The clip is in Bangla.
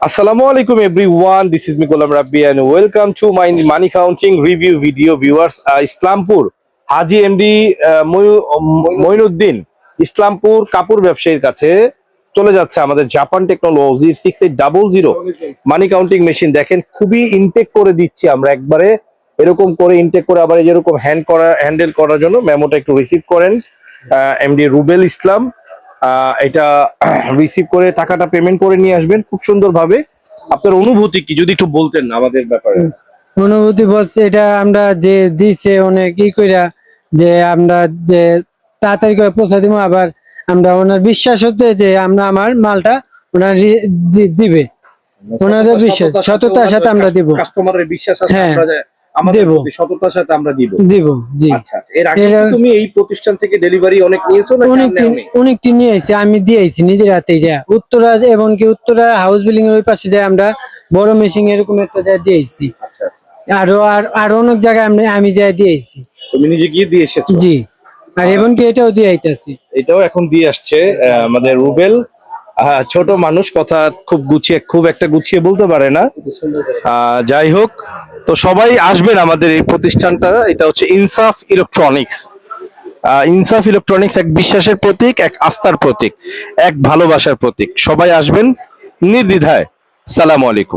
Assalamu alaikum everyone. This is Mikolam Rabbi and welcome to my money counting review video viewers. Islampur Haji MD Moinuddin Islampur কাপড় ব্যবসায়ীর কাছে চলে যাচ্ছে আমাদের জাপান টেকনোলজির 6800 মানি কাউন্টিং মেশিন। দেখেন খুবই ইনটেক করে দিচ্ছি আমরা, একবারে এরকম করে ইনটেক করে আবার যেরকম হ্যান্ডেল করার জন্য মেমোটা একটু রিসিভ করেন এমডি রুবেল ইসলাম। এটা রিসিভ করে টাকাটা পেমেন্ট করে নিয়ে আসবেন খুব সুন্দরভাবে। আপনার অনুভূতি কি যদি একটু বলতেন আমাদের ব্যাপারে? অনুভূতি বলছে এটা আমরা যে দিছে অনেক কইরা যে আমরা যে তাড়াতাড়ি করে পৌঁছা দিব, আবার আমরা ওনার বিশ্বাস হতে যে আমরা আমার মালটা ওনার দিবে, ওনাদের বিশ্বাস সততার সাথে আমরা দিব। কাস্টমারের বিশ্বাস আছে হ্যাঁ, আমরা আমাদের প্রতি সততার সাথে আমরা দিব। জি আচ্ছা। এর আগে তুমি এই প্রতিষ্ঠান থেকে ডেলিভারি অনেক নিয়েছো না? অনেকটি নিয়েছি, আমি দিয়েছি নিজের হাতেই। যা উত্তরা এবং কি উত্তরা হাউস বিল্ডিং এর ওই পাশে যায় আমরা বড় মেশিন এরকম একটা দিয়েছি। আচ্ছা, আরো অনেক জায়গায় আমি যাই দিয়েছি। তুমি নিজে গিয়ে দিয়ে এসেছো? জি, আর এবং কি এটাও দিয়ে আইতাছি। এটাও এখন দিয়ে আসছে আমাদের রুবেল। ছোট মানুষ, কথা খুব একটা গুছিয়ে বলতে পারে না। যাই হোক, তো সবাই আসবেন আমাদের এই প্রতিষ্ঠানটা। এটা হচ্ছে ইনসাফ ইলেকট্রনিক্স। ইনসাফ ইলেকট্রনিক্স এক বিশ্বাসের প্রতীক, এক আস্থার প্রতীক, এক ভালোবাসার প্রতীক। সবাই আসবেন নির্দ্বিধায়। সালামু আলাইকুম।